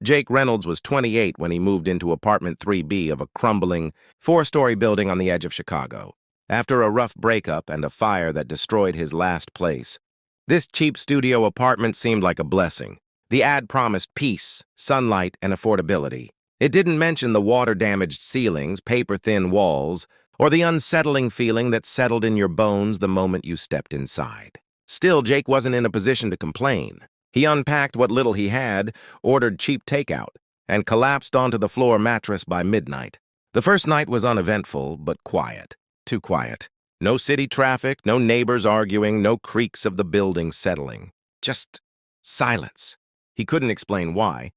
Jake Reynolds was 28 when he moved into apartment 3B of a crumbling, four-story building on the edge of Chicago. After a rough breakup and a fire that destroyed his last place, this cheap studio apartment seemed like a blessing. The ad promised peace, sunlight, and affordability. It didn't mention the water-damaged ceilings, paper-thin walls, or the unsettling feeling that settled in your bones the moment you stepped inside. Still, Jake wasn't in a position to complain. He unpacked what little he had, ordered cheap takeout, and collapsed onto the floor mattress by midnight. The first night was uneventful, but quiet. Too quiet. No city traffic, no neighbors arguing, no creaks of the building settling. Just silence. He couldn't explain why,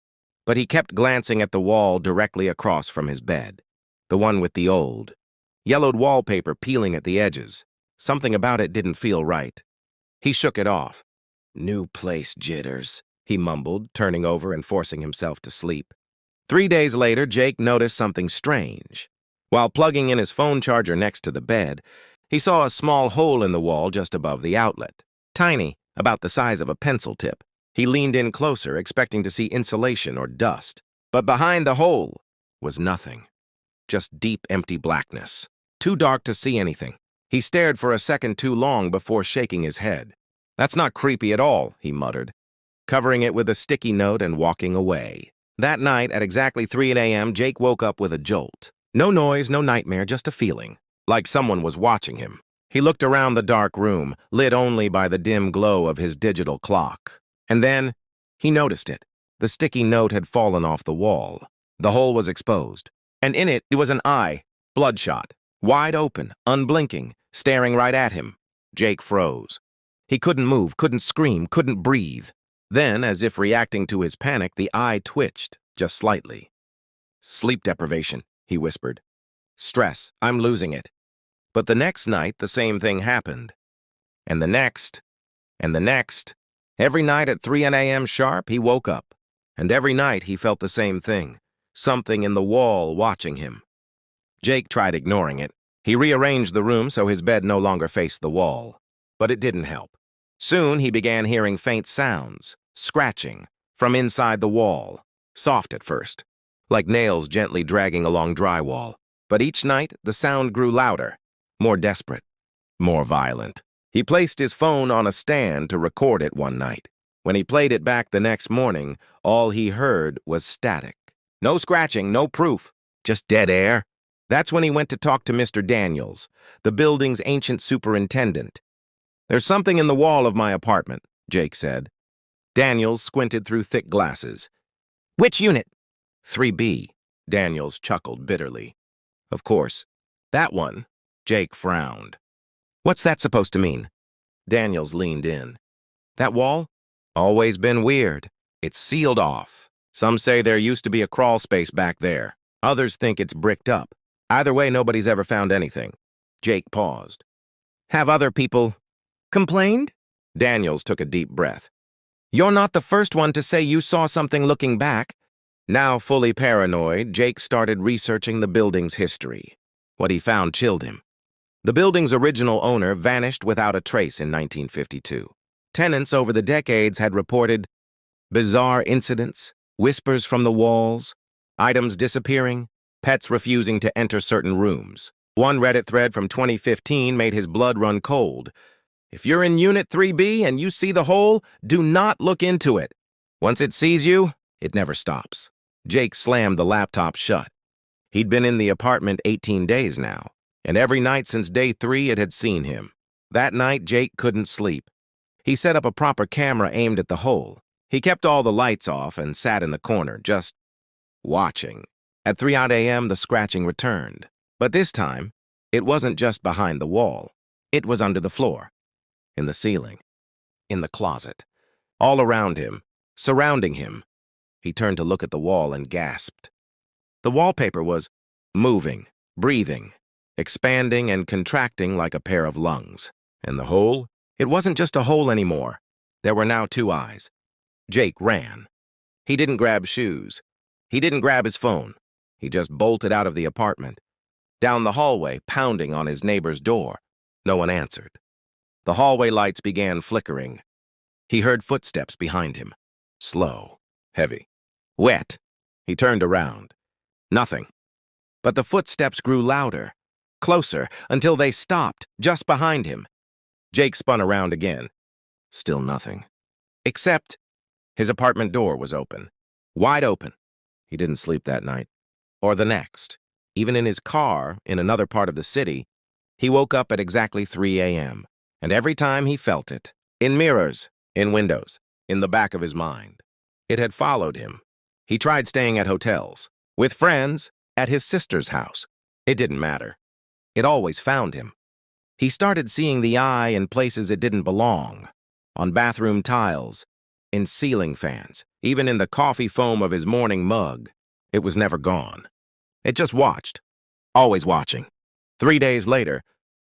but he kept glancing at the wall directly across from his bed. The one with the old, yellowed wallpaper peeling at the edges. Something about it didn't feel right. He shook it off. New place jitters, he mumbled, turning over and forcing himself to sleep. 3 days later, Jake noticed something strange. While plugging in his phone charger next to the bed, he saw a small hole in the wall just above the outlet. Tiny, about the size of a pencil tip. He leaned in closer, expecting to see insulation or dust. But behind the hole was nothing. Just deep, empty blackness. Too dark to see anything. He stared for a second too long before shaking his head. "That's not creepy at all," he muttered, covering it with a sticky note and walking away. That night, at exactly 3 a.m., Jake woke up with a jolt. No noise, no nightmare, just a feeling, like someone was watching him. He looked around the dark room, lit only by the dim glow of his digital clock. And then, he noticed it. The sticky note had fallen off the wall. The hole was exposed, and in it was an eye, bloodshot, wide open, unblinking, staring right at him. Jake froze. He couldn't move, couldn't scream, couldn't breathe. Then, as if reacting to his panic, the eye twitched, just slightly. "Sleep deprivation," he whispered. "Stress, I'm losing it." But the next night, the same thing happened. And the next, and the next. Every night at 3 a.m. sharp, he woke up. And every night he felt the same thing, something in the wall watching him. Jake tried ignoring it. He rearranged the room so his bed no longer faced the wall. But it didn't help. Soon he began hearing faint sounds, scratching, from inside the wall. Soft at first, like nails gently dragging along drywall. But each night, the sound grew louder, more desperate, more violent. He placed his phone on a stand to record it one night. When he played it back the next morning, all he heard was static. No scratching, no proof, just dead air. That's when he went to talk to Mr. Daniels, the building's ancient superintendent. "There's something in the wall of my apartment," Jake said. Daniels squinted through thick glasses. "Which unit?" 3B. Daniels chuckled bitterly. "Of course. That one." Jake frowned. "What's that supposed to mean?" Daniels leaned in. "That wall? Always been weird. It's sealed off. Some say there used to be a crawl space back there. Others think it's bricked up. Either way, nobody's ever found anything." Jake paused. "Have other people complained?" Daniels took a deep breath. "You're not the first one to say you saw something looking back." Now fully paranoid, Jake started researching the building's history. What he found chilled him. The building's original owner vanished without a trace in 1952. Tenants over the decades had reported bizarre incidents, whispers from the walls, items disappearing, pets refusing to enter certain rooms. One Reddit thread from 2015 made his blood run cold. "If you're in Unit 3B and you see the hole, do not look into it. Once it sees you, it never stops." Jake slammed the laptop shut. He'd been in the apartment 18 days now, and every night since day 3 it had seen him. That night, Jake couldn't sleep. He set up a proper camera aimed at the hole. He kept all the lights off and sat in the corner, just watching. At 3 a.m., the scratching returned. But this time, it wasn't just behind the wall. It was under the floor, in the ceiling, in the closet, all around him, surrounding him. He turned to look at the wall and gasped. The wallpaper was moving, breathing, expanding and contracting like a pair of lungs. And the hole? It wasn't just a hole anymore. There were now 2 eyes. Jake ran. He didn't grab shoes. He didn't grab his phone. He just bolted out of the apartment. Down the hallway, pounding on his neighbor's door. No one answered. The hallway lights began flickering. He heard footsteps behind him. Slow, heavy. Wet. He turned around. Nothing. But the footsteps grew louder, closer, until they stopped, just behind him. Jake spun around again. Still nothing. Except his apartment door was open. Wide open. He didn't sleep that night. Or the next. Even in his car, in another part of the city, he woke up at exactly 3 a.m. And every time he felt it. In mirrors, in windows, in the back of his mind. It had followed him. He tried staying at hotels, with friends, at his sister's house. It didn't matter. It always found him. He started seeing the eye in places it didn't belong. On bathroom tiles, in ceiling fans, even in the coffee foam of his morning mug. It was never gone. It just watched. Always watching. 3 days later,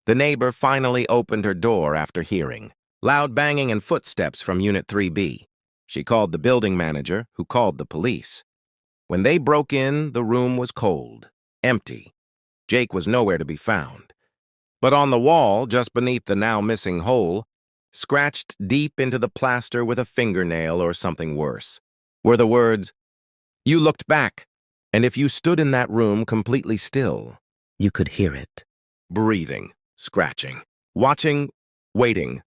the neighbor finally opened her door after hearing loud banging and footsteps from Unit 3B. She called the building manager, who called the police. When they broke in, the room was cold, empty. Jake was nowhere to be found. But on the wall, just beneath the now missing hole, scratched deep into the plaster with a fingernail or something worse, were the words, "You looked back, and if you stood in that room completely still, you could hear it." Breathing, scratching, watching, waiting,